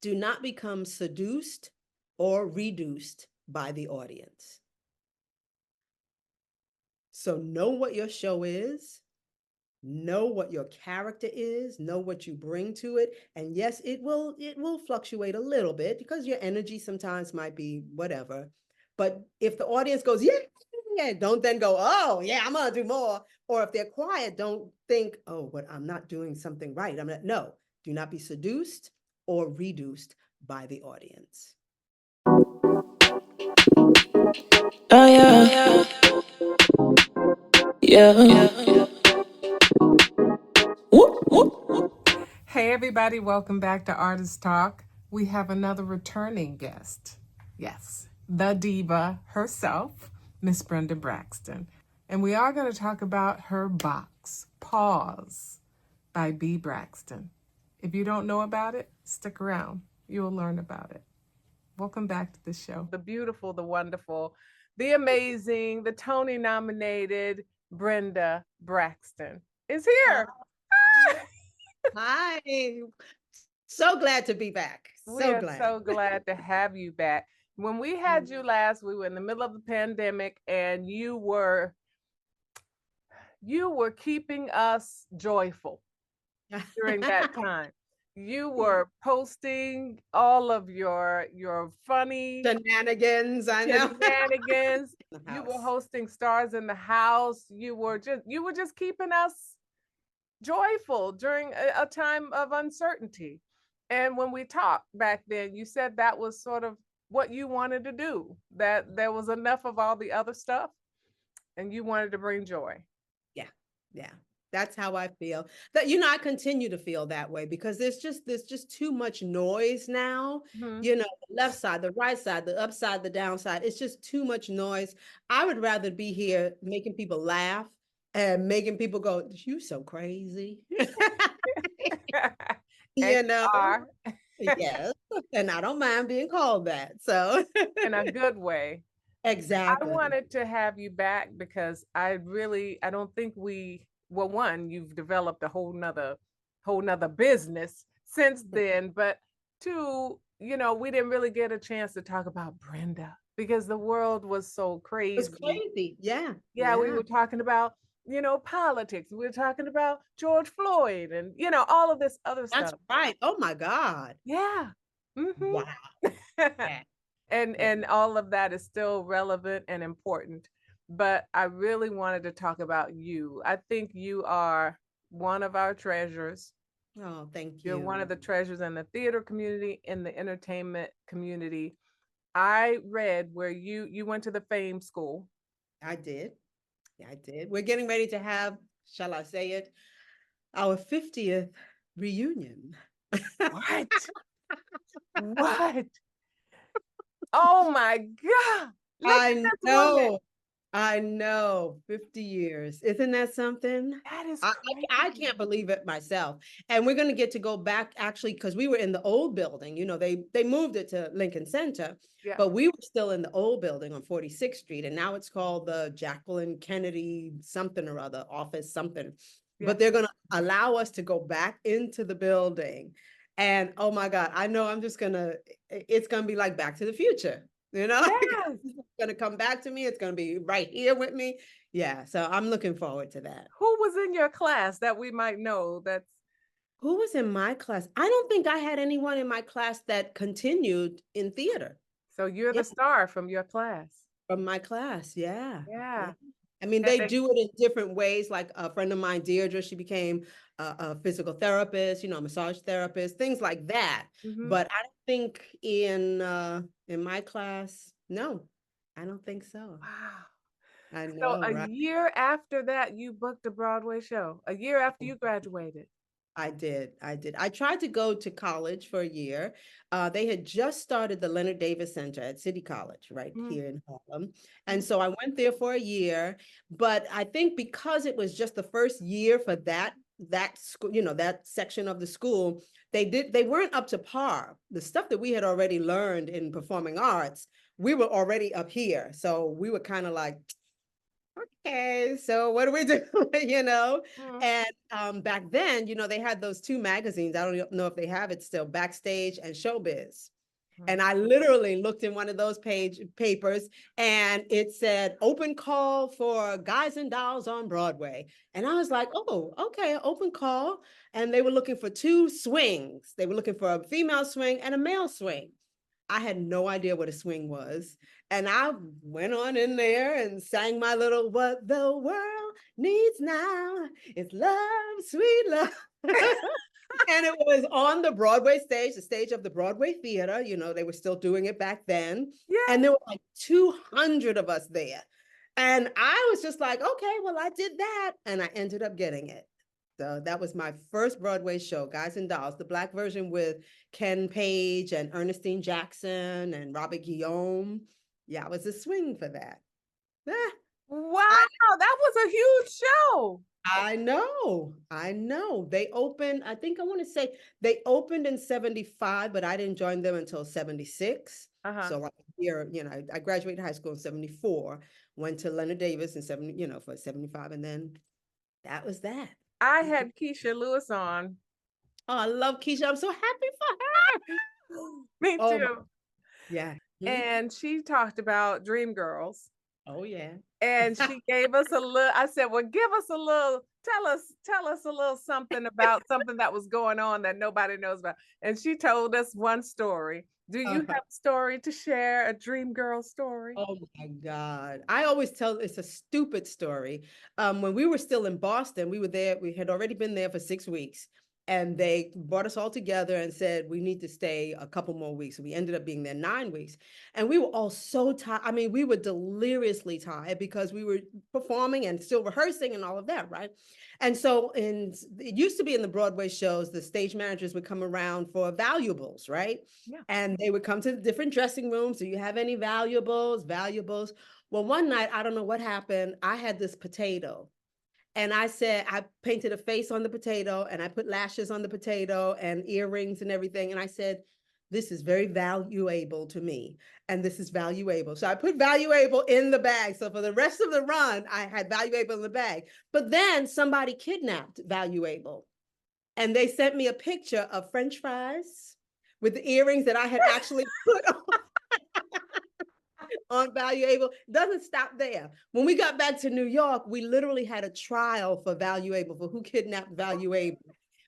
Do not become seduced or reduced by the audience. So know what your show is, know what your character is, know what you bring to it. And yes, it will fluctuate a little bit because your energy sometimes might be whatever. But if the audience goes, yeah, yeah, don't then go, oh yeah, I'm gonna do more. Or if they're quiet, don't think, oh, but I'm not doing something right. I'm not, no, do not be seduced or reduced by the audience. Oh yeah, yeah. Whoop, whoop. Hey, everybody, welcome back to Artist Talk. We have another returning guest. Yes, the diva herself, Miss Brenda Braxton. And we are going to talk about her box, Pause, by BBraxton. If you don't know about it, stick around. You'll learn about it. Welcome back to the show. The beautiful, the wonderful, the amazing, the Tony nominated Brenda Braxton is here. Hi. So glad to be back. We So are glad. so glad to have you back. When we had you last, we were in the middle of the pandemic and you were keeping us joyful during that time. You were posting all of your funny Shenanigans, I know. shenanigans. The You were house. hosting Stars in the House. You were just keeping us joyful during a time of uncertainty. And when we talked back then, you said that was sort of what you wanted to do, that there was enough of all the other stuff and you wanted to bring joy. Yeah, yeah. That's how I feel. That I continue to feel that way because there's just too much noise now. Hmm. The left side, the right side, the upside, the downside. It's just too much noise. I would rather be here making people laugh and making people go, "You so crazy." And you you know? are Yes. And I don't mind being called that. So in a good way. I exactly. wanted to have you back because I don't think well, one, you've developed a whole nother business since then, but two, we didn't really get a chance to talk about Brenda because the world was so It's crazy. crazy. Yeah. Yeah, we Yeah. were talking about, politics. We were talking about George Floyd and, all of this other That's stuff. right. Oh my God. Yeah. Wow. Mm-hmm. Yeah. and Yeah. and all of that is still relevant and important, but I really wanted to talk about you. I think you are one of our treasures. Oh, thank You're one you. of the treasures in the theater community, in the entertainment community. I read where you went to the fame school. I did. Yeah, I did. We're getting ready to have, shall I say it, our 50th reunion. What? What? Oh my god, look at I this woman. know. I know. 50 years. Isn't that something? That is I crazy. can't believe it myself. And we're going to get to go back actually because we were in the old building. They moved it to Lincoln Center, Yeah. but we were still in the old building on 46th Street. And now it's called the Jacqueline Kennedy something or other office something. Yeah. But they're going to allow us to go back into the building. And oh my God, I know it's going to be like Back to the Future. Yes. It's going to come back to me. It's going to be right here with me. Yeah, so I'm looking forward to that. Who was in your class that we might know that's Who was in my class? I don't think I had anyone in my class that continued in theater. so you're Yeah, the star from your class? from my class. Yeah. Yeah. Yeah. I mean, And they they, do it in different ways. Like a friend of mine, Deirdre, she became a physical therapist, a massage therapist, things like that. mhm. But I don't think in my class, no, I don't think so. Wow. I So know, a right? year after that, you booked a Broadway show. A year after you graduated. I did. I did. I tried to go to college for a year. They had just started the Leonard Davis Center at City College right Mm, here in Harlem. And mm, so I went there for a year, but I think because it was just the first year for that school, that section of the school, they weren't up to par. The stuff that we had already learned in performing arts, we were already up here. So we were kind of like, Okay, so what do we do? You know? Mm, And back then, they had those two magazines. I don't know if they have it still, Backstage and Showbiz. And mm. I literally looked in one of those papers and it said open call for Guys and Dolls on Broadway. And I was like, oh, okay, open call. And they were looking for two swings. They were looking for a female swing and a male swing. I had no idea what a swing was. And I went on in there and sang my little What the World Needs Now is Love, Sweet Love. And it was on the Broadway stage, the stage of the Broadway Theater. They were still doing it back then. Yeah. And there were like 200 of us there. And I was just like, okay, well, I did that. And I ended up getting it. So that was my first Broadway show, Guys and Dolls, the Black version with Ken Page and Ernestine Jackson and Robert Guillaume. Yeah, I was a swing for that. Ah, Wow, that was a huge show. I know. I know. They opened, I think I want to say they opened in 75, but I didn't join them until 76. Uh-huh. So like here, I graduated high school in 74, went to Leonard Davis in 70, for 75, and then that was that. I Mhm. had Keisha Lewis on. Oh, I love Keisha. I'm so happy for her. Me Oh my, too. yeah. Mhm. And she talked about Dream Girls. Oh yeah. And she gave us a little, I said, well, give us a little, tell us a little something about something that was going on that nobody knows about. And she told us one story. Do you have a story to share, a Dream Girl story? Oh my God. I always tell it's a stupid story. When we were still in Boston, we were there, we had already been there for 6 weeks. And they brought us all together and said, we need to stay a couple more weeks. So we ended up being there 9 weeks. And we were all so tired. I mean, we were deliriously tired because we were performing and still rehearsing and all of that, right? And so it used to be in the Broadway shows, the stage managers would come around for valuables, right? Yeah. And they would come to the different dressing rooms. Do you have any valuables? Valuables. Well, one night, I don't know what happened. I had this potato. And I said, I painted a face on the potato and I put lashes on the potato and earrings and everything. And I said, this is very valuable to me. And this is valuable. So I put valuable in the bag. So for the rest of the run, I had valuable in the bag. But then somebody kidnapped valuable. And they sent me a picture of French fries with the earrings that I had actually put on Valuable. Doesn't stop there. When we got back to New York, we literally had a trial for Valuable, for who kidnapped Valuable.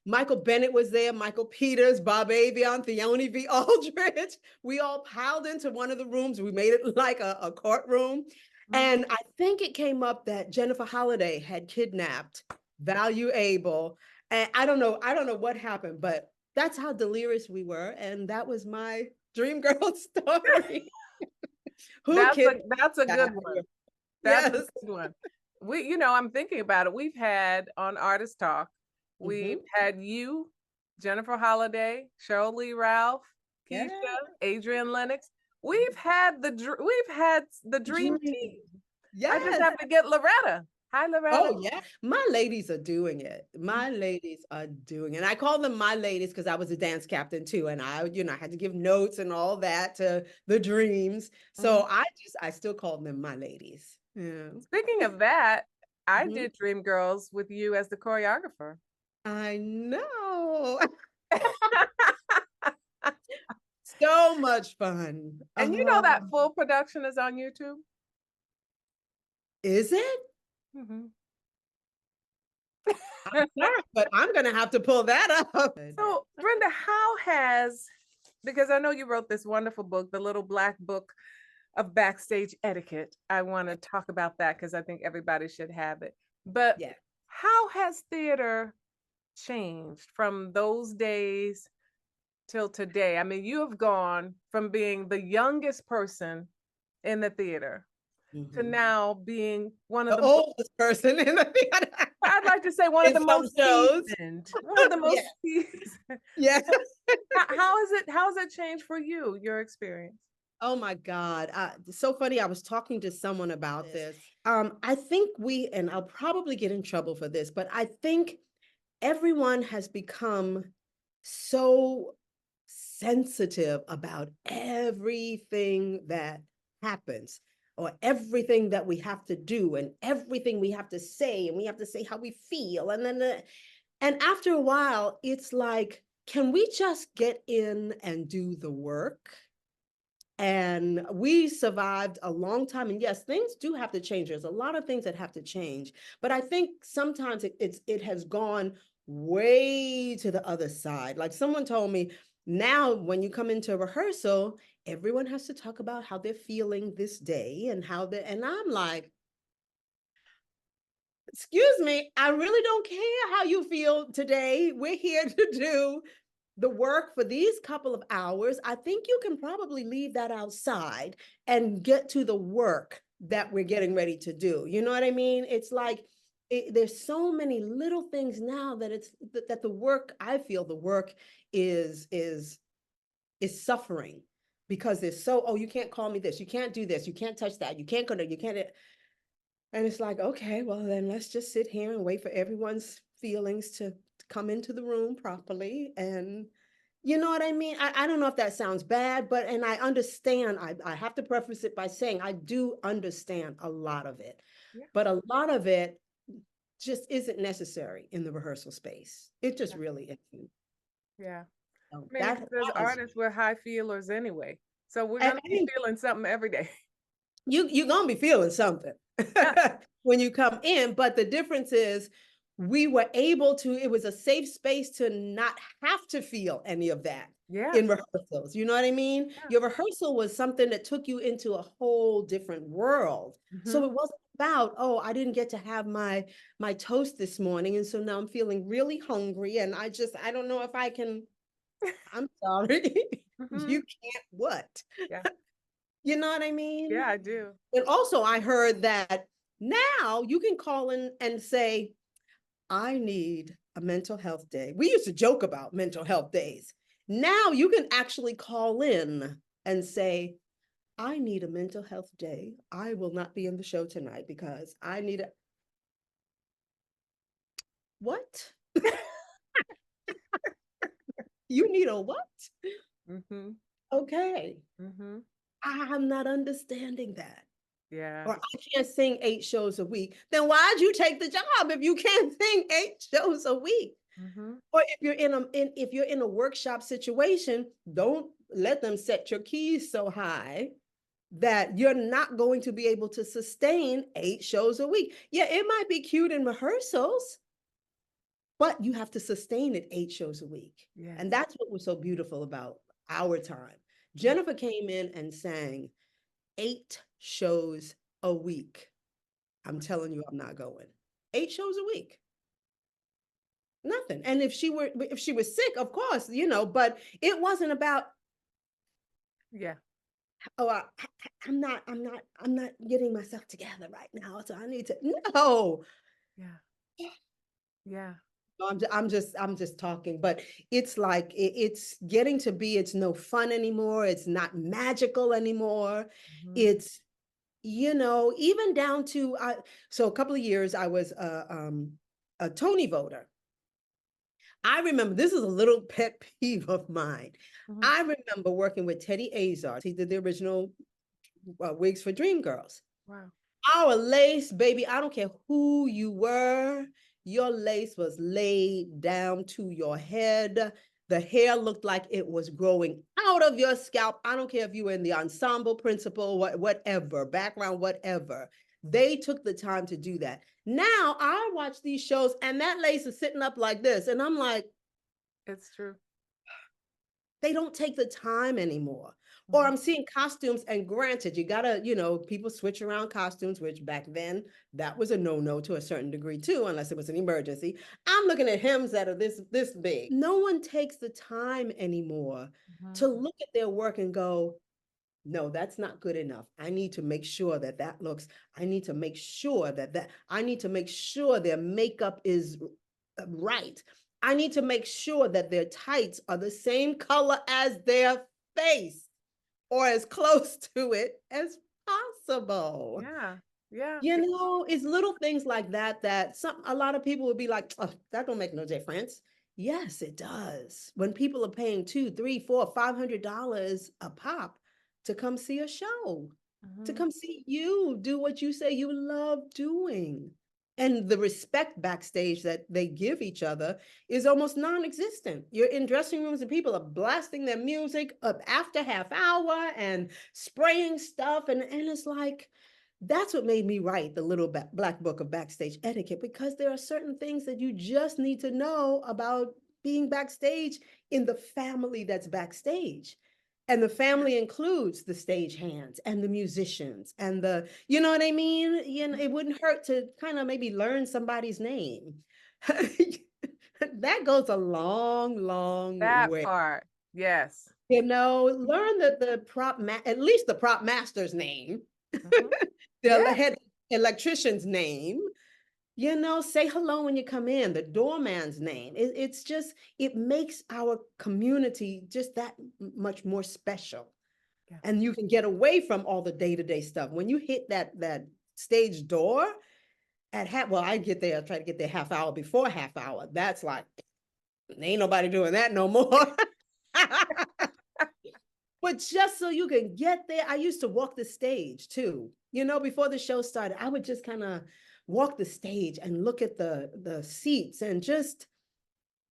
Michael Bennett was there, Michael Peters, Bob Avion, Theone V. Aldrich. We all piled into one of the rooms. We made it like a courtroom. And I think it came up that Jennifer Holliday had kidnapped Valuable. And I don't know what happened, but that's how delirious we were. And that was my dream girl story. Who kidnapped That's a good one. Valuable? That's a Yes. good one. I'm thinking about it. We've had on Artist Talk, we've Mhm. had you, Jennifer Holliday, Cheryl Lee Ralph, Keisha, Yeah. Adrian Lennox. We've had the dream team. I just Yes. have to get Loretta. Hi, Loretta. Oh, yeah. My ladies are doing it. My ladies are doing it. And I call them my ladies because I was a dance captain too. And I had to give notes and all that to the dreams. Mhm. So I still call them my ladies. Yeah. Speaking of that, I Mhm. did Dream Girls with you as the choreographer. I know. So much fun. And you know that Oh, full production is on YouTube? is it? Mhm. But I'm gonna have to pull that up. So, Brenda, because I know you wrote this wonderful book, The Little Black Book of Backstage Etiquette. I want to talk about that because I think everybody should have it. But Yeah. how has theater changed from those days till today? I mean, you have gone from being the youngest person in the theater to Mhm. now being one of The the most, oldest person in the theater. I'd like to say one of In the some most shows. seasoned, one of the Yeah. most seasoned. Yeah. How has it changed for you, your experience? Oh my God. It's so funny. I was talking to someone about this. I think and I'll probably get in trouble for this, but I think everyone has become so sensitive about everything that happens. or everything that we have to do and everything we have to say, and we have to say how we feel. And then, and after a while, it's like, can we just get in and do the work? And we survived a long time. And yes, things do have to change. There's a lot of things that have to change. But I think sometimes it has gone way to the other side. Like someone told me, now when you come into rehearsal, everyone has to talk about how they're feeling this day and how they, and I'm like, excuse me, I really don't care how you feel today. We're here to do the work for these couple of hours. I think you can probably leave that outside and get to the work that we're getting ready to do. You know what I mean? It's like there's so many little things now that it's that the work, I feel the work is suffering because there's so, oh, you can't call me this, you can't do this, you can't touch that, you can't go to, you can't. And it's like, okay, well, then let's just sit here and wait for everyone's feelings to come into the room properly. And you know what I mean? I don't know if that sounds bad, but, and I understand, I have to preface it by saying I do understand a lot of it, Yeah. but a lot of it just isn't necessary in the rehearsal space. It just Yeah. really isn't. Yeah. So I mean, that, because as that is, artists, we're high feelers anyway. So we're and gonna be feeling something every day. you're gonna be feeling something Yeah. when you come in, but the difference is we were able to, it was a safe space to not have to feel any of that Yeah. in rehearsals. You know what I mean? Yeah. Your rehearsal was something that took you into a whole different world. So Hmm. it wasn't about, oh, I didn't get to have my toast this morning, and so now I'm feeling really hungry, and I don't know if I can. I'm sorry. Hmm. You can't what? Yeah. You know what I mean? Yeah, I do. And also, I heard that now you can call in and say, I need a mental health day. We used to joke about mental health days. Now you can actually call in and say, I need a mental health day. I will not be in the show tonight because I need a what? You need a what? Hmm. Okay. Hmm. I'm not understanding that. Yeah. Or I can't sing 8 shows a week. Then why'd you take the job if you can't sing 8 shows a week? Hmm. Or if you're if you're in a workshop situation, don't let them set your keys so high that you're not going to be able to sustain 8 shows a week. Yeah, it might be cute in rehearsals, but you have to sustain it 8 shows a week. Yes. And that's what was so beautiful about our time. Jennifer came in and sang 8 shows a week. I'm telling you, I'm not going. 8 shows a week. Nothing. And if she was sick, of course, but it wasn't about, Yeah. oh, I'm not getting myself together right now. So I need to, no. Yeah. Yeah. I'm just talking, but it's like it's getting to be, it's no fun anymore. It's not magical anymore. Hmm. It's, even down to, so a couple of years I was a Tony voter. I remember, this is a little pet peeve of mine. Hmm. I remember working with Teddy Azar. He did the original Wigs for Dreamgirls. Wow. Our lace, baby, I don't care who you were, your lace was laid down to your head. The hair looked like it was growing out of your scalp. I don't care if you were in the ensemble principal, whatever, background, whatever. They took the time to do that. Now I watch these shows and that lace is sitting up like this. And I'm like, It's true. they don't take the time anymore. Or Hmm. I'm seeing costumes, and granted, you gotta, people switch around costumes, which back then that was a no-no to a certain degree too, unless it was an emergency. I'm looking at hems that are this big. No one takes the time anymore Hmm. to look at their work and go, no, that's not good enough. I need to make sure that looks, I need to make sure I need to make sure their makeup is right. I need to make sure that their tights are the same color as their face or as close to it as possible. Yeah. Yeah. It's little things like that a lot of people would be like, oh, that don't make no difference. Yes, it does. When people are paying $2, $3, $4, $500 a pop to come see a show. to Mhm. come see you do what you say you love doing. And the respect backstage that they give each other is almost non-existent. You're in dressing rooms and people are blasting their music up after half hour and spraying stuff. And it's like, that's what made me write the little black book of backstage etiquette, because there are certain things that you just need to know about being backstage in the family that's backstage. And the family includes the stage hands and the musicians and you know what I mean? You know, it wouldn't hurt to kind of maybe learn somebody's name. That goes a long, long That way. part. Yes. You know, Mhm. learn at least the prop master's name, Mhm. the Yeah. head electrician's name. You know, say hello when you come in, the doorman's name. It's just, it makes our community just that much more special. Yeah. And you can get away from all the day-to-day stuff. When you hit that stage door at well, I try to get there half hour before half hour. That's like, ain't nobody doing that no more. But just so you can get there, I used to walk the stage too. You know, before the show started, I would just kind of walk the stage and look at the seats, and just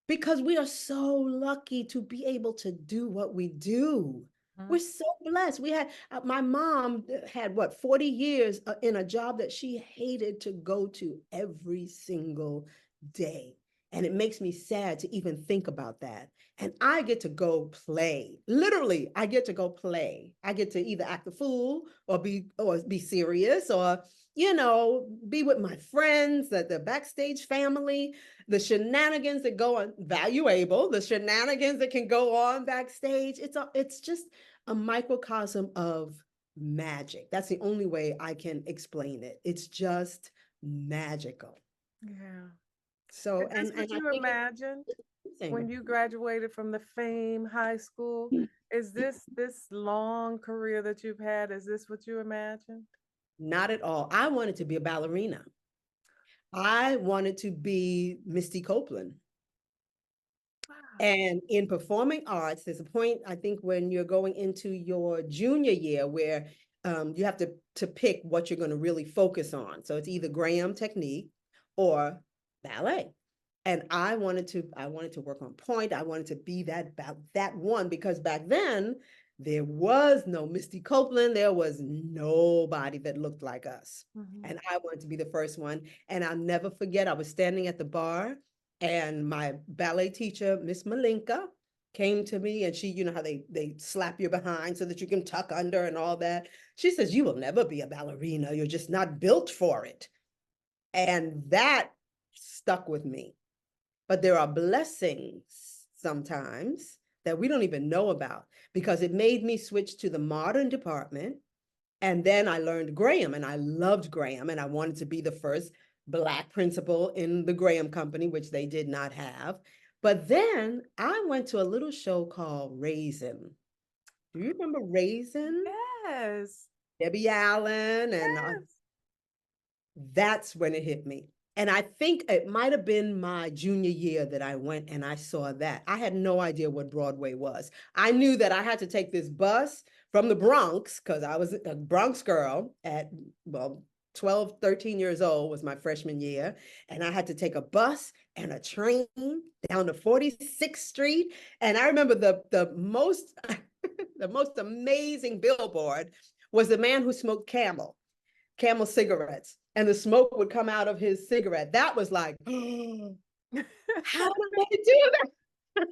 because we are so lucky to be able to do what we do. We're Mhm. so blessed. We had my mom had what, 40 years in a job that she hated to go to every single day. And it makes me sad to even think about that. And I get to go play. Literally, I get to go play. I get to either act the fool or be serious, or be with my friends, the backstage family, the shenanigans that go on, valuable, the shenanigans that can go on backstage. It's just a microcosm of magic. That's the only way I can explain it. It's just magical. Yeah. So, Is this and what I you think imagined it's when amazing. you graduated from the Fame High School? Is this long career that you've had? Is this what you imagined? Not at all. I wanted to be a ballerina. I wanted to be Misty Copeland. Wow. And in performing arts, there's a point, I think, when you're going into your junior year where you have to pick what you're going to really focus on. So it's either Graham technique or ballet. And I wanted to work on point. I wanted to be that one, because back then there was no Misty Copeland. There was nobody that looked like us. Mhm. And I wanted to be the first one. And I'll never forget, I was standing at the bar, and my ballet teacher, Miss Malinka, came to me, and she, you know how they slap your behind so that you can tuck under and all that. She says, "You will never be a ballerina. You're just not built for it." And that stuck with me. But there are blessings sometimes that we don't even know about, because it made me switch to the modern department. And then I learned Graham, and I loved Graham, and I wanted to be the first Black principal in the Graham Company, which they did not have. But then I went to a little show called Raisin. Do you remember Raisin? Yes. Debbie Allen, and Yes. that's when it hit me. And I think it might have been my junior year that I went and I saw that. I had no idea what Broadway was. I knew that I had to take this bus from the Bronx, because I was a Bronx girl at, well, 12, 13 years old was my freshman year. And I had to take a bus and a train down to 46th Street. And I remember the most the most amazing billboard was the man who smoked Camel cigarettes, and the smoke would come out of his cigarette. That was like, oh, how did they do that?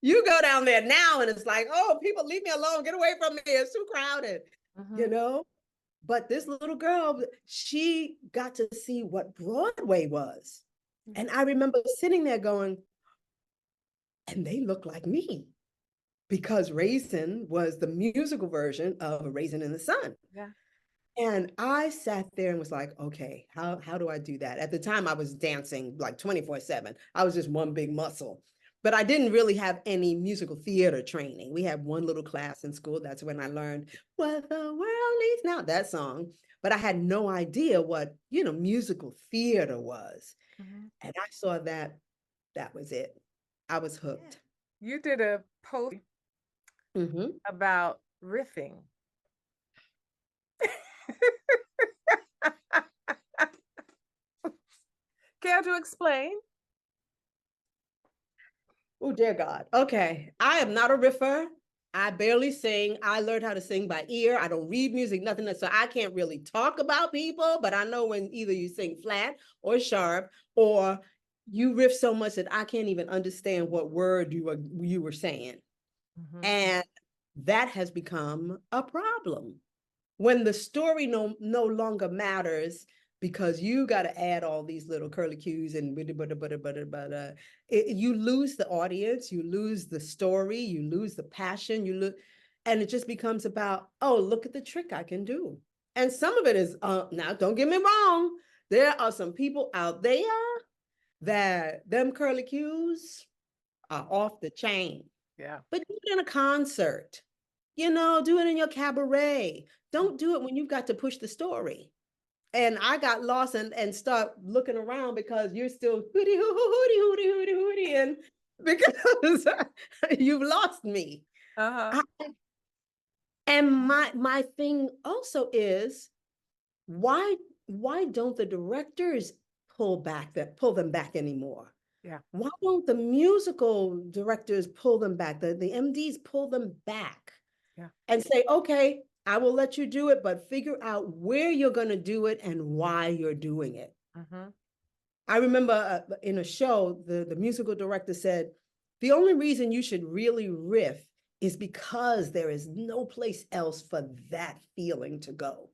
You go down there now and it's like, oh, people, leave me alone, get away from me, it's too crowded, you Mhm. know? But this little girl, she got to see what Broadway was. And I remember sitting there going, and they look like me, because Raisin was the musical version of A Raisin in the Sun. Yeah. And I sat there and was like, okay, how do I do that? At the time, I was dancing like 24/7. I was just one big muscle. But I didn't really have any musical theater training. We had one little class in school. That's when I learned What the World Needs Now, that song. But I had no idea what, musical theater was. Mhm. And I saw that, that was it. I was Yeah. hooked. You did a post Hmm. about riffing. Care to explain? Oh, dear God. Okay. I am not a riffer. I barely sing. I learned how to sing by ear. I don't read music, nothing. So I can't really talk about people, but I know when either you sing flat or sharp, or you riff so much that I can't even understand what word you were saying. Mm-hmm. And that has become a problem. When the story no longer matters because you got to add all these little curly cues and you lose the audience, you lose the story, you lose the passion, and it just becomes about, oh, look at the trick I can do. And some of it is, now don't get me wrong, there are some people out there that them curly cues are off the chain. Yeah. But do it in a concert, do it in your cabaret. Don't do it when you've got to push the story. And I got lost and start looking around because you're still hooty hooty hooty hooty hooty, and because you've lost me. Uh-huh. I, and my thing also is why why don't the directors pull them back anymore? Yeah. Why don't the musical directors pull them back? The MDs pull them back Yeah. and say, okay, I will let you do it, but figure out where you're going to do it and why you're doing it. Mm-hmm. I remember in a show, the musical director said, the only reason you should really riff is because there is no place else for that feeling to go.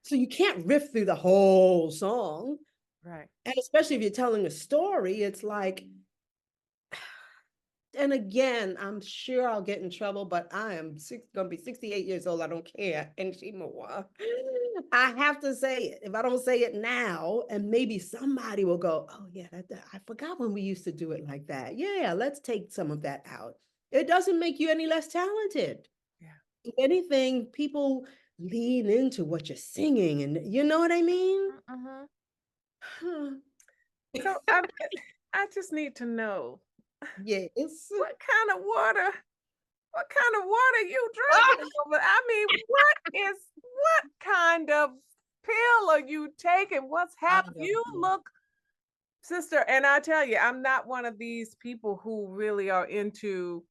So you can't riff through the whole song. Right. And especially if you're telling a story, it's like, and again, I'm sure I'll get in trouble, but I am going to be 68 years old. I don't care anymore. I have to say it. If I don't say it now, and maybe somebody will go, oh, yeah, I forgot when we used to do it like that. Yeah, let's take some of that out. It doesn't make you any less talented. Yeah. If anything, people lean into what you're singing, and you know what I mean? Mm-hmm. So I just need to know Yes. what kind of water you drinking over? I mean, what kind of pill are you taking? What's I happening? don't You know. look, sister, and I tell you, I'm not one of these people who really are into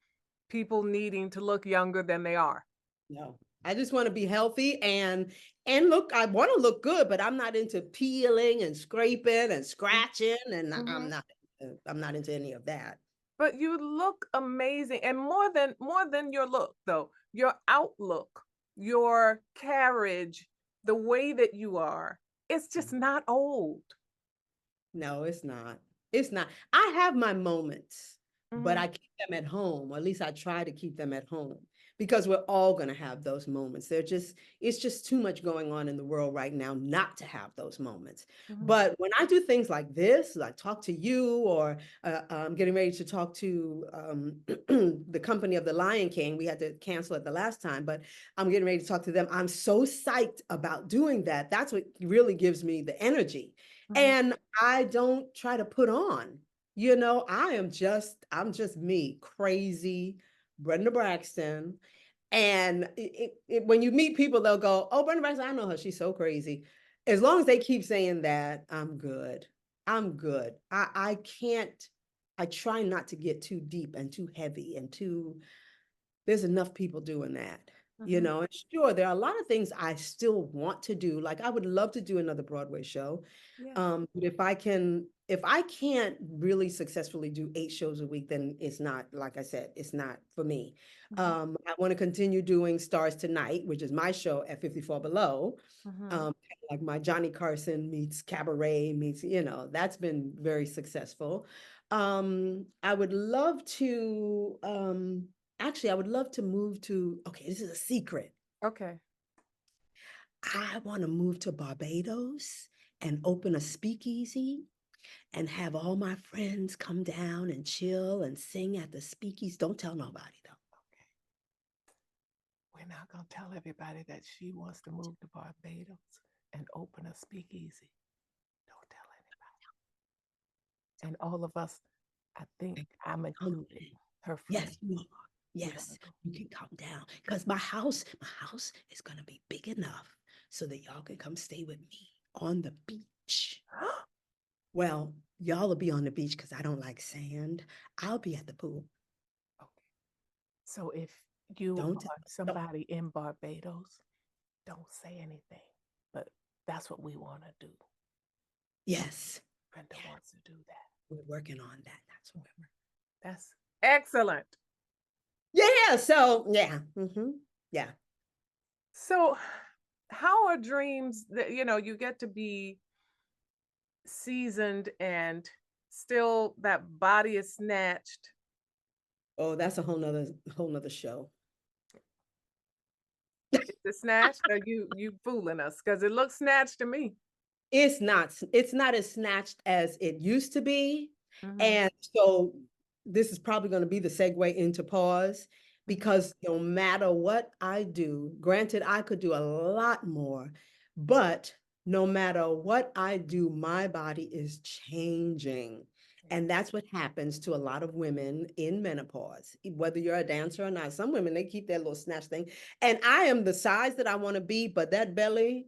people needing to look younger than they are. No, I just want to be healthy and look. I want to look good, but I'm not into peeling and scraping and scratching, and Mm-hmm. I'm not into any of that. But you look amazing, and more than your look, though, your outlook, your carriage, the way that you are, it's just not old. No, it's not. It's not. I have my moments, but Mm-hmm. I keep them at home, or at least I try to keep them at home because we're all going to have those moments. It's just too much going on in the world right now not to have those moments. Mm-hmm. But when I do things like this, like talk to you, or I'm getting ready to talk to the company of the Lion King, we had to cancel it the last time, but I'm getting ready to talk to them. I'm so psyched about doing that. That's what really gives me the energy. Mm-hmm. And I don't try to put on, I'm just me, crazy Brenda Braxton. And when you meet people, they'll go, oh, Brenda Braxton, I know her. She's so crazy. As long as they keep saying that, I'm good. I'm good. I can't, I try not to get too deep and too heavy and too, there's enough people doing that. Mm-hmm. And sure, there are a lot of things I still want to do. Like I would love to do another Broadway show. Yeah. But if I can't really successfully do 8 shows a week, then it's not, like I said, it's not for me. Mm-hmm. I want to continue doing Stars Tonight, which is my show at 54 Below. Mm-hmm. Like my Johnny Carson meets cabaret meets, that's been very successful. I would love to, actually, I would love to move to, okay, this is a secret. Okay. I want to move to Barbados and open a speakeasy and have all my friends come down and chill and sing at the speakeasy. Don't tell nobody though. Okay. We're not gonna tell everybody that she wants to move to Barbados and open a speakeasy. Don't tell anybody. And all of us, I think I'm included, her friends. Yes, you are. Yes, you can come down because my house is gonna be big enough so that y'all can come stay with me on the beach. Well, y'all will be on the beach because I don't like sand. I'll be at the pool. Okay. So if you Don't, are don't somebody in Barbados, don't say anything. But that's what we want to do. yes, Brenda yeah, wants to do that. we're working on that. That's what we're That's excellent. yeah, so yeah. Yeah. So, how are dreams that you get to be seasoned and still that body is snatched? Oh, that's a whole nother show. Is it snatched? Or you fooling us? Because it looks snatched to me. It's not as snatched as it used to be. Mhm. And so this is probably going to be the segue into pause because no matter what I do, granted, I could do a lot more, but no matter what I do, my body is changing. And that's what happens to a lot of women in menopause, whether you're a dancer or not. Some women, they keep their little snatch thing. And I am the size that I want to be, but that belly,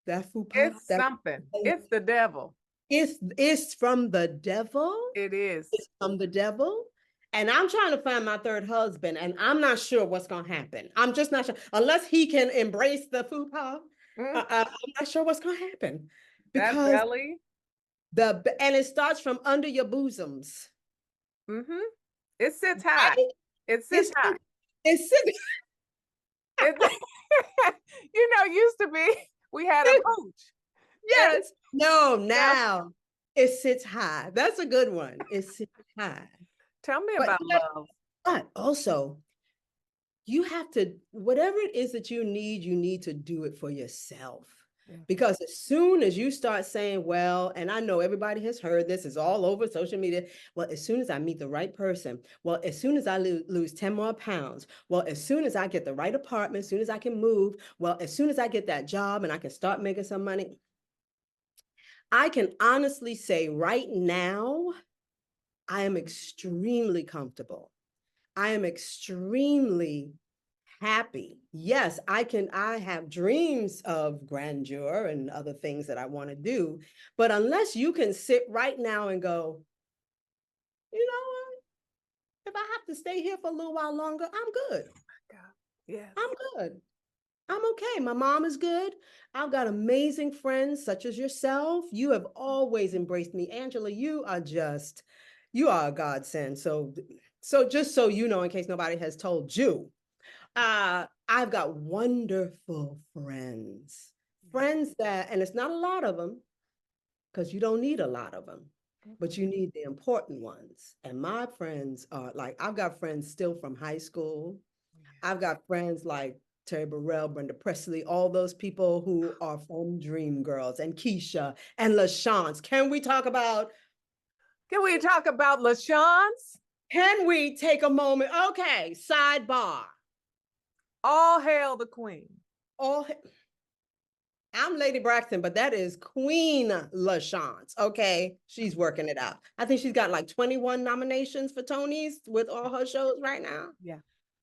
that fupa, It's that something. It's the devil. it's from the devil. It is. It's from the devil. And I'm trying to find my third husband, and I'm not sure what's gonna happen. I'm just not sure unless he can embrace the fupa. Mm, I'm not sure what's gonna happen that because belly. and it starts from under your bosoms. Mm-hmm. It sits high. Right? It sits It's high. it's It, used to be we had a pooch. And yes. No, now now it sits high. That's a good one. It sits high. tell me But about love. but also you have to, whatever it is that you need to do it for yourself. Yeah. Because as soon as you start saying, well, and I know everybody has heard this, it's all over social media. Well, as soon as I meet the right person, well, as soon as I lose 10 more pounds, well, as soon as I get the right apartment, as soon as I can move, well, as soon as I get that job and I can start making some money, I can honestly say right now, I am extremely comfortable. I am extremely happy. Yes, I have dreams of grandeur and other things that I want to do. But unless you can sit right now and go, you know what? If I have to stay here for a little while longer, I'm good. God. Yes. I'm good. I'm okay. My mom is good. I've got amazing friends such as yourself. You have always embraced me. Angela, you are a godsend. So just so you know, in case nobody has told you, I've got wonderful friends. Friends that, and it's not a lot of them, because you don't need a lot of them, but you need the important ones. And my friends are like, I've got friends still from high school. I've got friends like Terry Burrell, Brenda Presley, all those people who are from Dream Girls and Keisha and LaShance. Can we talk about LaShawns? Can we take a moment? Okay, sidebar. All hail the queen. All I'm Lady Braxton, but that is Queen LaShance. Okay, she's working it out. I think she's got like 21 nominations for Tonys with all her shows right now. Yeah.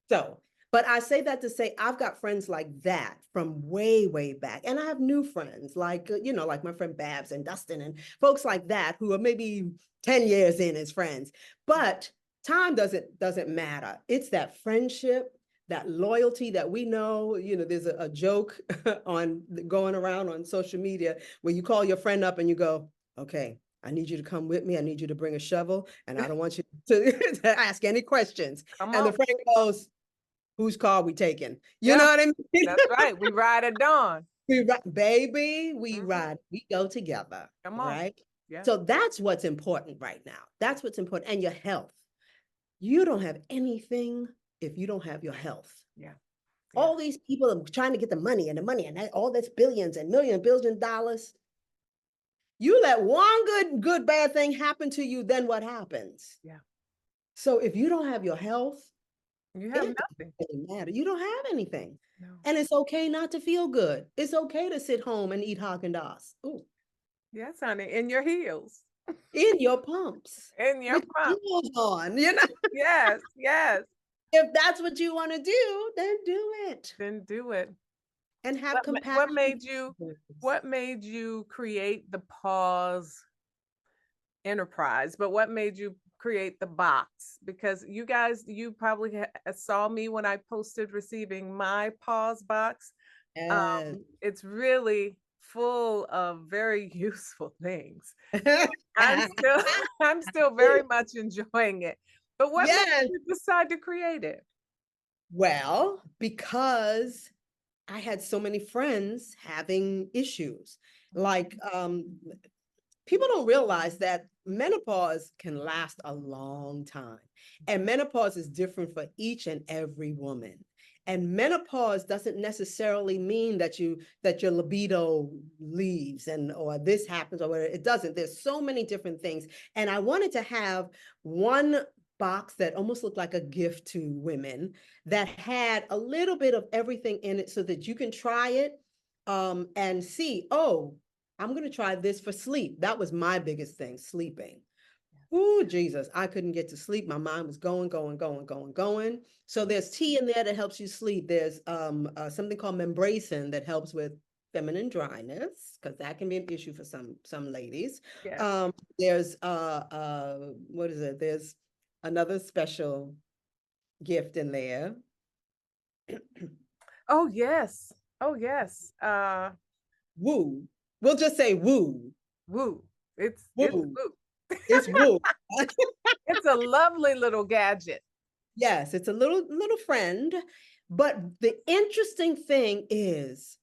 So, but I say that to say I've got friends like that from way, way back. And I have new friends like, like my friend Babs and Dustin and folks like that who are maybe 10 years in as friends. But time doesn't matter. It's that friendship, that loyalty that we know. There's a joke on going around on social media where you call your friend up and you go, okay, I need you to come with me. I need you to bring a shovel, and I don't want you to ask any questions. Come And the on. friend goes, whose car we taking? You Yeah, know what I mean? that's right. We ride at dawn. Baby, we Mhm. ride, we go together, Come on. right? Yeah. So that's what's important right now. That's what's important. And your health. You don't have anything if you don't have your health. Yeah. All these people are trying to get the money and all this billions and billion dollars. You let one good bad thing happen to you, then what happens? Yeah. So if you don't have your health, You have it nothing. doesn't matter. You don't have anything. No. And it's okay not to feel good. It's okay to sit home and eat Haagen-Dazs. Ooh, Yes, honey. In your heels. in your pumps In your with pump. heels on, Yes. Yes. If that's what you want to do, then do it Then do it. and have What compassion. what made you create the pause enterprise, but what made you create the box? Because you guys, you probably saw me when I posted receiving my pause box. Yes. It's really full of very useful things. I'm still I'm still very much enjoying it. But what made Yes. you decide to create it? Well, because I had so many friends having issues. Like, people don't realize that menopause can last a long time. And menopause is different for each and every woman. And menopause doesn't necessarily mean that your libido leaves and or this happens or whatever. It doesn't. There's so many different things. And I wanted to have one box that almost looked like a gift to women that had a little bit of everything in it so that you can try it and see, oh, I'm going to try this for sleep. That was my biggest thing, sleeping. Oh, Jesus, I couldn't get to sleep. My mind was going, going, going, going, going. So there's tea in there that helps you sleep. There's something called membracin that helps with feminine dryness, because that can be an issue for some ladies. Yes. There's what is it? There's another special gift in there. Oh yes. Oh yes. Woo. We'll just say woo. Woo. It's Woo. woo. It's woo. It's a lovely little gadget. Yes, it's a little friend. But the interesting thing is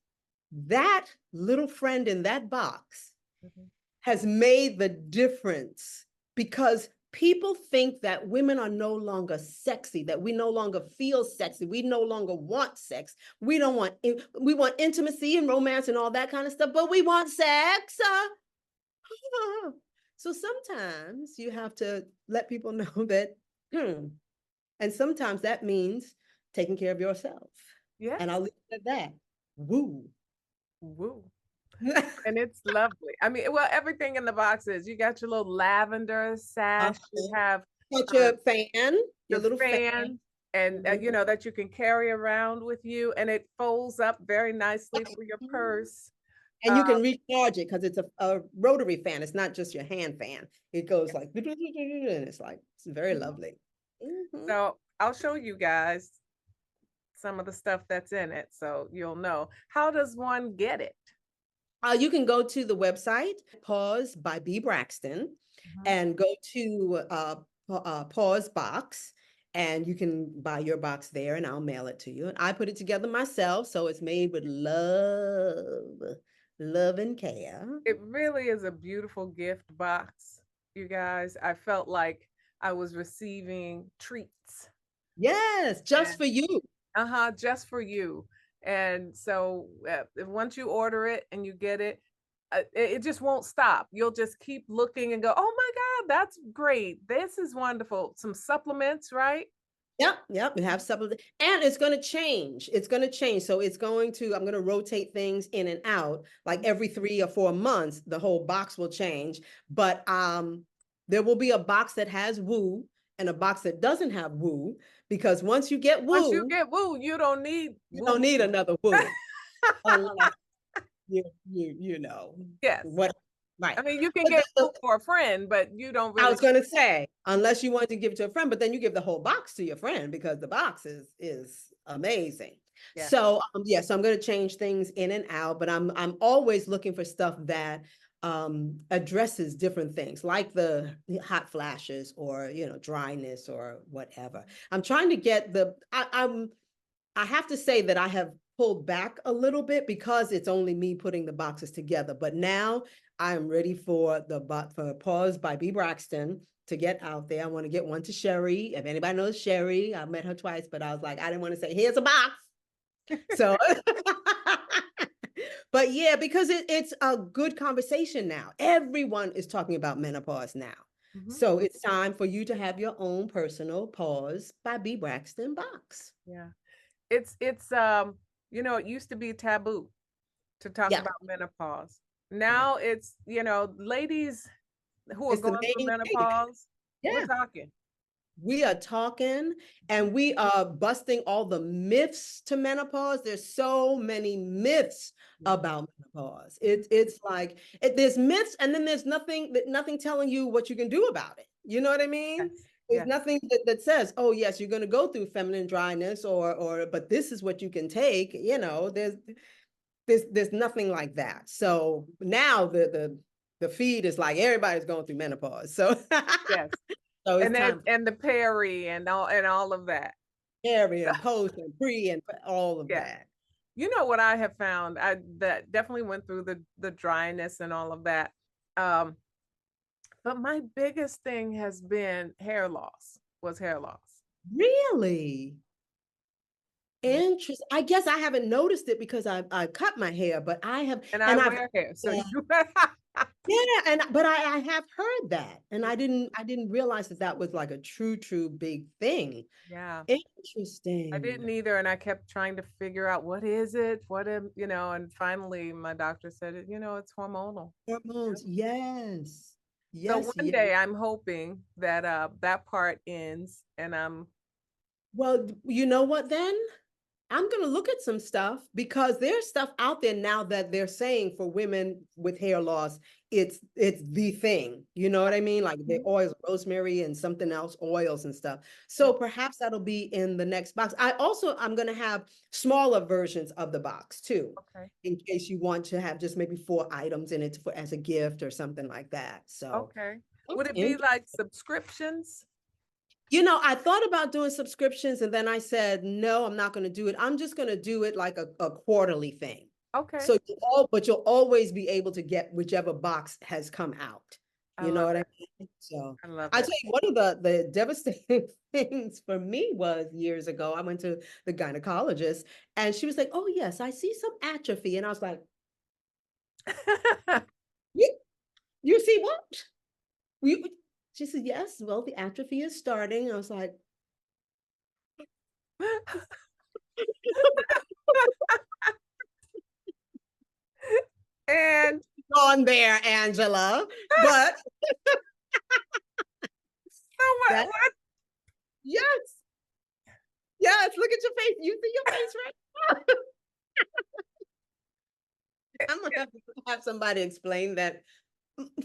that little friend in that box Mhm. has made the difference because people think that women are no longer sexy, that we no longer feel sexy, we no longer want sex. We don't want we want intimacy and romance and all that kind of stuff, but we want sex. So sometimes you have to let people know that, and sometimes that means taking care of yourself. And I'll Yes. leave it at that. Woo. Woo. And it's lovely. I mean, well, everything in the box is you got your little lavender sash, you Uh-huh. have Got uh, your fan, your the little fan. fan, and Mhm. that you can carry around with you, and it folds up very nicely for your purse. And Uh, you can recharge it because it's a rotary fan. It's not just your hand fan. It goes like, and it's very mhm. lovely. Mhm. So I'll show you guys some of the stuff that's in it, so you'll know. How does one get it? You can go to the website, Pause by BBraxton, Mhm. and go to Pause Box, and you can buy your box there, and I'll mail it to you. And I put it together myself, so it's made with love and care. It really is a beautiful gift box, you guys. I felt like I was receiving treats. Yes, just for you. Uh-huh, just for you. And so once you order it and you get it, it just won't stop. You'll just keep looking and go, oh my God, that's great. This is wonderful. Some supplements, right? Yep, yep. We have supplement, and it's going to change. It's going to change. So I'm going to rotate things in and out. Like every 3 or 4 months, the whole box will change. But there will be a box that has woo and a box that doesn't have woo, because once you get Once you woo, get woo, you don't need you don't woo. need another woo unless you know Yes. what, right. I mean, you can But get woo for a friend, but you don't I really. was going to say, unless you want to give it to a friend, but then you give the whole box to your friend because the box is amazing. Yeah. So yeah, so I'm going to change things in and out, but I'm always looking for stuff that addresses different things like the hot flashes or dryness or whatever. I'm trying to get I have to say that I have pulled back a little bit because it's only me putting the boxes together. But now I am ready for for Pause by BBraxton to get out there. I want to get one to Sherry. If anybody knows Sherry, I've met her twice, but I was like, I didn't want to say, here's a box. So, but yeah, because it's a good conversation now. Everyone is talking about menopause now. Mhm. So it's time for you to have your own personal Pause by BBraxton box. Yeah. It's it used to be taboo to talk Yeah. about menopause. Yeah. Now it's, ladies who are It's the going through main thing. menopause, we're Yeah. talking. We are talking and we are busting all the myths to menopause. There's so many myths about menopause. It's like there's myths, and then there's nothing telling you what you can do about it. You know what I mean? Yes. There's Yes. nothing that says, oh yes, you're going to go through feminine dryness, or but this is what you can take. There's nothing like that. So now the feed is like everybody's going through menopause. So Yes. so it's And then time for and the peri and all of that. Harry and post and pre and all of Yeah. that. You know what I have found? I that definitely went through the dryness and all of that. Um, but my biggest thing has been hair loss. Was hair loss. Really Mhm. interesting. I guess I haven't noticed it because I cut my hair, but I have, And I and I've wear hair, so yeah, you. yeah, and but I have heard that, and I didn't realize that was like a true big thing. Yeah. I Interesting. didn't either, and I kept trying to figure out what is it, and finally my doctor said it's hormonal. Hormones, yes, So yes, one yes. day I'm hoping that that part ends and Well, you know what then? I'm going to look at some stuff because there's stuff out there now that they're saying for women with hair loss, it's the thing. You know what I mean? Like the Mhm. oils, rosemary and something else, oils and stuff. Yeah. So perhaps that'll be in the next box. I'm going to have smaller versions of the box too, Okay. in case you want to have just maybe 4 items in it for as a gift or something like that. So Okay. Would that's it be interesting. like subscriptions? I thought about doing subscriptions and then I said, no, I'm not going to do it. I'm just going to do it like a quarterly thing. Okay. So but you'll always be able to get whichever box has come out. I You know love what I it. mean? So I love I it. tell you, one of the devastating things for me was years ago, I went to the gynecologist and she was like, oh yes, I see some atrophy. And I was like, you, you see what? You, she said, yes, well, the atrophy is starting. I was like, And on there, Angela. But so what that, yes, yes, look at your face. You see your face right now. I'm gonna have somebody explain that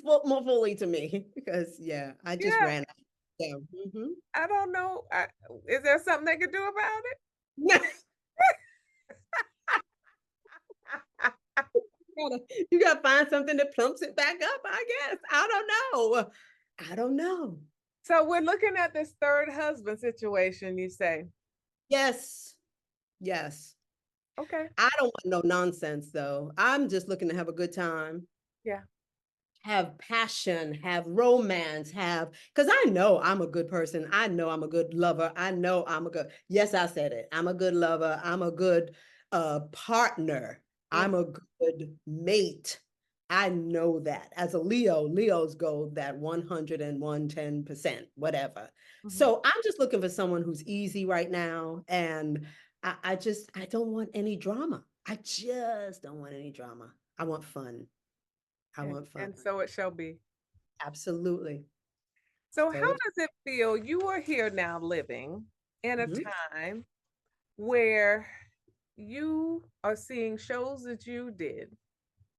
more fully to me because yeah, I just yeah, ran out. Yeah. I don't know. Is there something they could do about it? You gotta find something that plumps it back up, I guess. I don't know. I don't know. So we're looking at this third husband situation, you say. Yes. Yes. Okay. I don't want no nonsense though. I'm just looking to have a good time. Yeah. Have passion, have romance, because I know I'm a good person. I know I'm a good lover. I know I'm a good, yes, I said it. I'm a good lover. I'm a good partner. Mm. I'm a good mate. I know that. As a Leo, Leos go that 110%, whatever. Mhm. So I'm just looking for someone who's easy right now. And I don't want any drama. I just don't want any drama. I want fun. I And, want fun. and so it shall be. Absolutely. So So how it, does it feel? You are here now living in a mhm, time where you are seeing shows that you did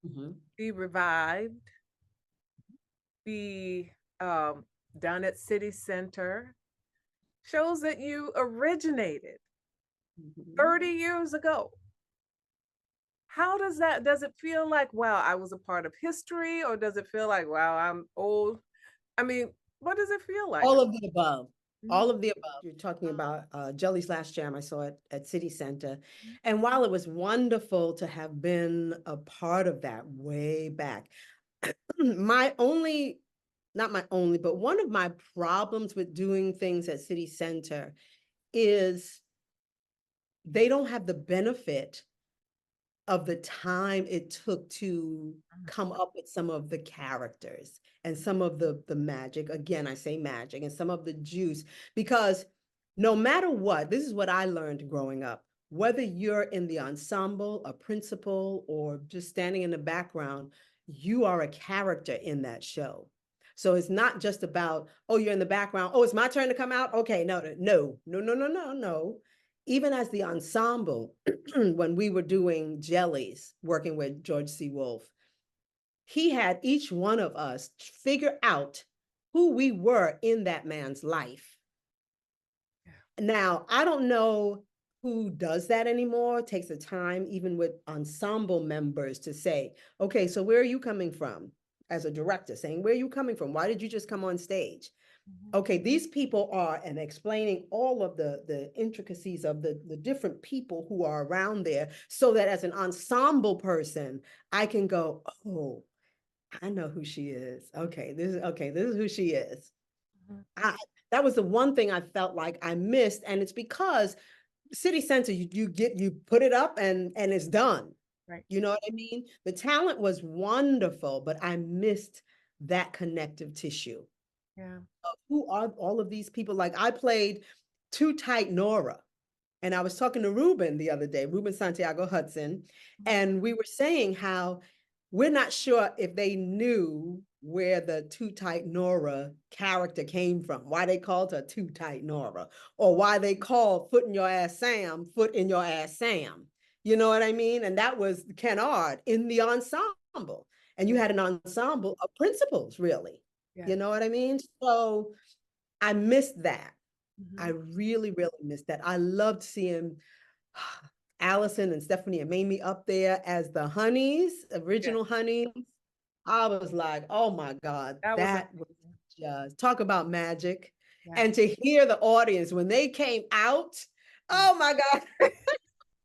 mhm, be revived, be done at City Center, shows that you originated mhm. 30 years ago. How does it feel like, wow, I was a part of history, or does it feel like, wow, I'm old? I mean, what does it feel like? All of the above. Mhm. All of the above. You're talking about Jelly's Last Jam. I saw it at City Center. And while it was wonderful to have been a part of that way back, my only, not my only, but one of my problems with doing things at City Center is they don't have the benefit of the time it took to come up with some of the characters and some of the magic. Again, I say magic and some of the juice, because no matter what, this is what I learned growing up, whether you're in the ensemble, a principal, or just standing in the background, you are a character in that show. So it's not just about, oh, you're in the background. Oh, it's my turn to come out. Okay, no, no, no, no, no, no, no. Even as the ensemble, when we were doing Jellies, working with George C. Wolfe, he had each one of us figure out who we were in that man's life. Now, I don't know who does that anymore, takes the time, even with ensemble members, to say, okay, so where are you coming from? As a director, saying, where are you coming from? Why did you just come on stage? Okay, these people are, and explaining all of the intricacies of the different people who are around there, so that as an ensemble person, I can go, oh, I know who she is. Okay, this is who she is. I, that was the one thing I felt like I missed, and it's because city center, you put it up and it's done. Right. You know what I mean? The talent was wonderful, but I missed that connective tissue. Yeah. Who are all of these people? Like, I played Too Tight Nora. And I was talking to Ruben the other day, Ruben Santiago Hudson, and we were saying how we're not sure if they knew where the Too Tight Nora character came from, why they called her Too Tight Nora, or why they called Foot in Your Ass Sam, Foot in Your Ass Sam. You know what I mean? And that was Kennard in the ensemble. And you had an ensemble of principals, really. Yeah. You know what I mean? So I missed that. I Mhm. really, really missed that. I loved seeing Allison and Stephanie and Mamie up there as the honeys, original honeys. I was like, oh my God, That was that was amazing. just talk about magic. Yeah. And to hear the audience when they came out, oh my God,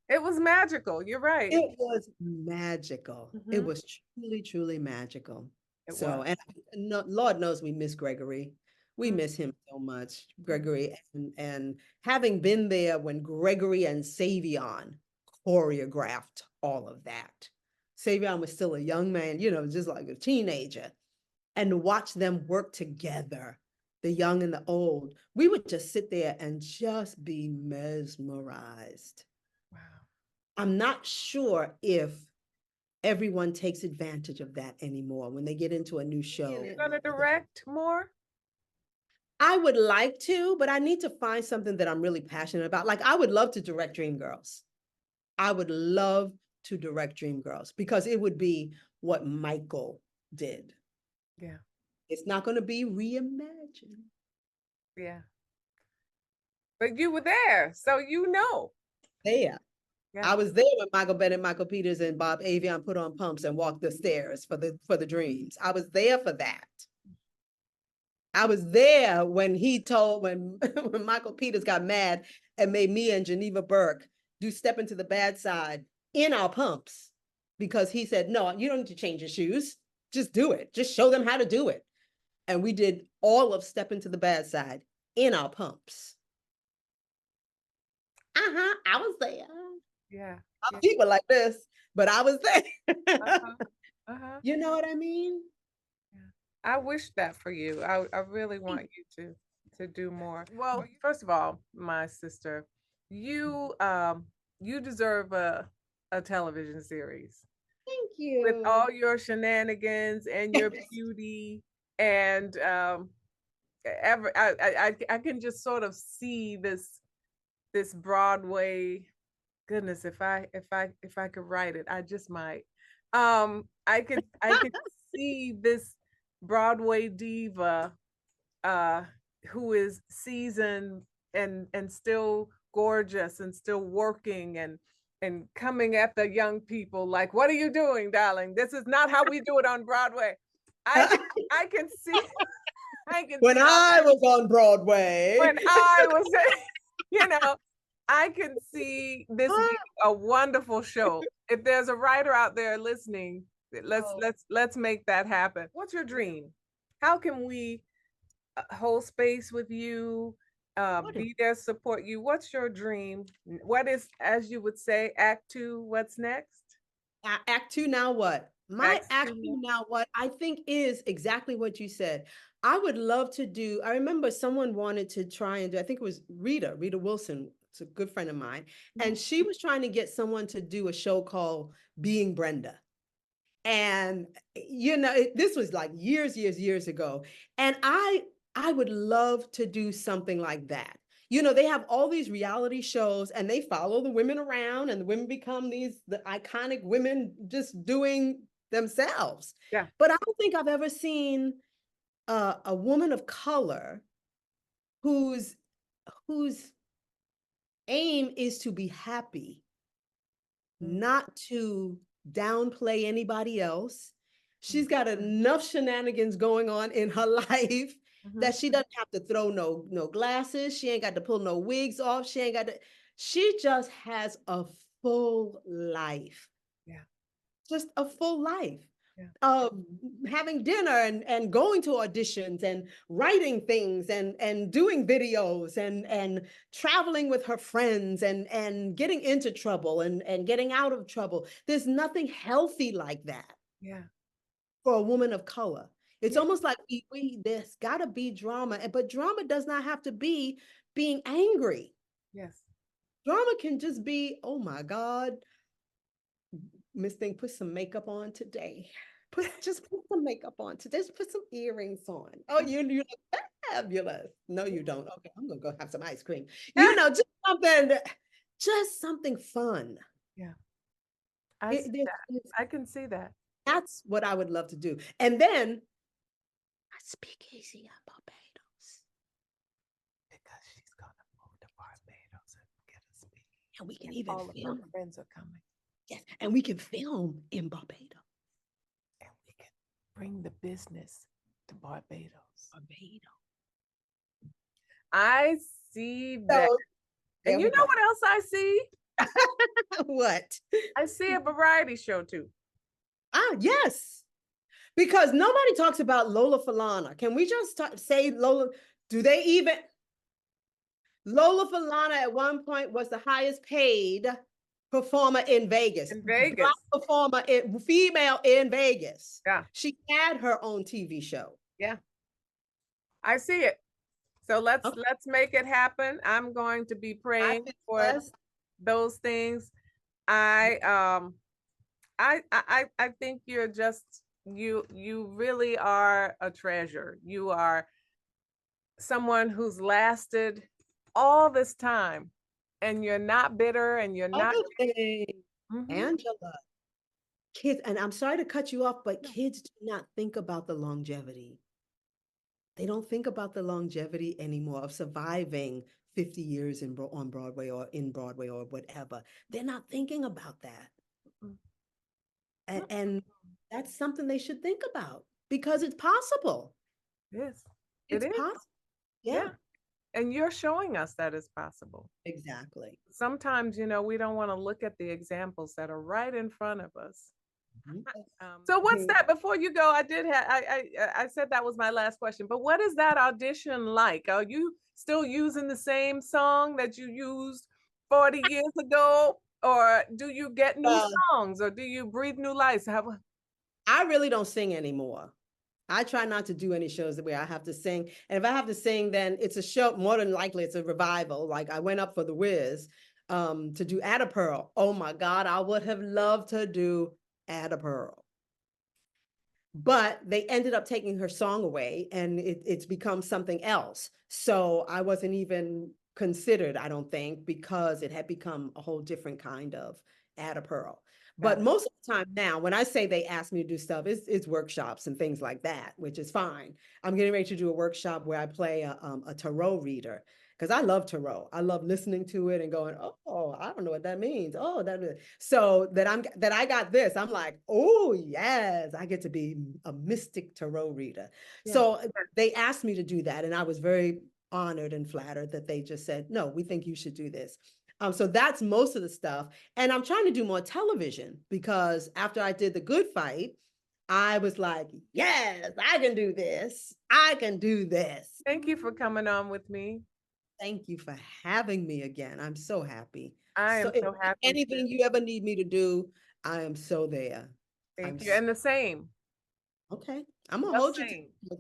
It was magical. You're right. it was magical. It Mhm. was truly, truly magical. It So, was. and Lord knows we miss Gregory. We Mm. miss him so much, Gregory. And having been there when Gregory and Savion choreographed all of that. Savion was still a young man, you know, just like a teenager. And to watch them work together, the young and the old, we would just sit there and just be mesmerized. Wow. I'm not sure if everyone takes advantage of that anymore when they get into a new show. You're gonna direct more? I would like to, but I need to find something that I'm really passionate about. Like, I would love to direct Dreamgirls. I would love to direct Dreamgirls because it would be what Michael did. Yeah. It's not going to be reimagined. Yeah. But you were there, so you know. There. Yeah. I was there when Michael Bennett, Michael Peters, and Bob Avion put on pumps and walked the stairs for the dreams. I was there for that. I was there when he told when when Michael Peters got mad and made me and Geneva Burke do Step Into the Bad Side in our pumps because he said, no, you don't need to change your shoes. Just do it. Just show them how to do it. And we did all of Step Into the Bad Side in our pumps. I was there. Yeah. People like this, but I was there. Uh-huh. Uh-huh. You know what I mean? Yeah. I wish that for you. I really want you to do more. Well, first of all, my sister, you deserve a television series Thank with you. all your shenanigans and your beauty and I can just sort of see this Broadway. Goodness, if I could write it, I just might. I could see this Broadway diva uh who is seasoned and still gorgeous and still working and coming at the young people like, what are you doing, darling? This is not how we do it on Broadway. I can see I can When see I was on Broadway. when I was you know, I can see this being a wonderful show. If there's a writer out there listening, let's make that happen. What's your dream? How can we hold space with you, be there, support you? What's your dream? What is, as you would say, act two? What's next? Act two, now what? My Act act two. two, now what, I think is exactly what you said. I would love to do, I remember someone wanted to try and do, I think it was Rita Wilson. It's a good friend of mine. And she was trying to get someone to do a show called Being Brenda. And this was like years ago. And I would love to do something like that. They have all these reality shows and they follow the women around and the women become the iconic women just doing themselves. Yeah. But I don't think I've ever seen a woman of color whose aim is to be happy, not to downplay anybody else. She's got enough shenanigans going on in her life that she doesn't have to throw no glasses. She ain't got to pull no wigs off. She just has a full life. Yeah. Just a full life. Yeah. Of having dinner and going to auditions and writing things and doing videos and traveling with her friends and getting into trouble and getting out of trouble. There's nothing healthy like that. Yeah. For a woman of color. It's almost like there's gotta be drama, but drama does not have to be being angry. Yes. Drama can just be, oh my God, Miss Thing, put some makeup on today. Just put some makeup on today. Just put some earrings on. Oh, you look fabulous. No, you don't. Okay, I'm gonna go have some ice cream. Just something fun. Yeah. I can see that. That's what I would love to do. And then I speak easy on Barbados. Because she's gonna move to Barbados and get a speak. And we can even all of film. her friends are coming. Yes, and we can film in Barbados. And we can bring the business to Barbados. I see that. So, and you know what else I see? What? I see a variety show too. Yes. Because nobody talks about Lola Falana. Can we just say Lola? Do they even? Lola Falana at one point was the highest paid performer in Vegas. In Vegas. Black performer, female in Vegas. Yeah. She had her own TV show. Yeah. I see it. So let's make it happen. I'm going to be praying for those things. I think you're just you really are a treasure. You are someone who's lasted all this time and you're not bitter and you're not Angela, kids, and I'm sorry to cut you off, but kids do not think about the longevity. They don't think about the longevity anymore of surviving 50 years on Broadway or in Broadway or whatever. They're not thinking about that. And that's something they should think about because it's possible. Yes, it's possible. Yeah. And you're showing us that it's possible. Exactly. Sometimes, we don't want to look at the examples that are right in front of us. So what's that? Before you go, I said that was my last question, but what is that audition like? Are you still using the same song that you used 40 years ago? Or do you get new songs or do you breathe new life? I really don't sing anymore. I try not to do any shows where I have to sing. And if I have to sing, then it's a show, more than likely it's a revival. Like I went up for the Wiz to do Atta Pearl. Oh my God, I would have loved to do Atta Pearl. But they ended up taking her song away and it's become something else. So I wasn't even considered, I don't think, because it had become a whole different kind of Atta Pearl. But most of the time now, when I say they ask me to do stuff, it's workshops and things like that, which is fine. I'm getting ready to do a workshop where I play a tarot reader because I love tarot. I love listening to it and going, oh, I don't know what that means. Oh, so that I got this. I'm like, oh yes, I get to be a mystic tarot reader. Yeah. So they asked me to do that, and I was very honored and flattered that they just said, no, we think you should do this. So that's most of the stuff. And I'm trying to do more television because after I did The Good Fight, I was like, yes, I can do this. I can do this. Thank you for coming on with me. Thank you for having me again. I'm so happy. I am so happy. Anything you ever need me to do, I am so there. Thank you. And the same. Okay. I'm going to hold you to.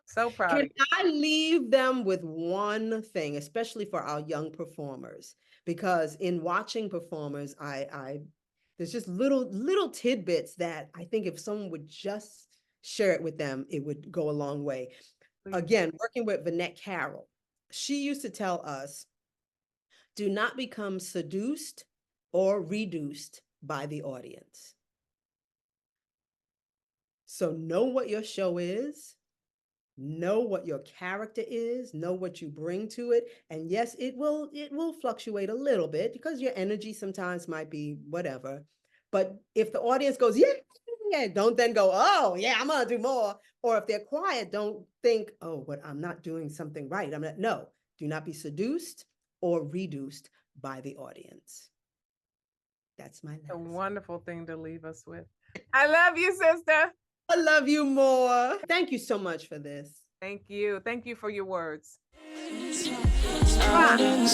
So proud. Can I leave them with one thing, especially for our young performers? Because in watching performers, There's just little tidbits that I think if someone would just share it with them, it would go a long way. Again, working with Vanette Carroll, she used to tell us, do not become seduced or reduced by the audience. So know what your show is, know what your character is, know what you bring to it. And yes, it will fluctuate a little bit because your energy sometimes might be whatever. But if the audience goes, yeah, don't then go, oh yeah, I'm gonna do more. Or if they're quiet, don't think, oh, but I'm not doing something right. No, do not be seduced or reduced by the audience. That's my A legacy. wonderful thing to leave us with. I love you, sister. I love you more. Thank you so much for this. Thank you. Thank you for your words. Silence,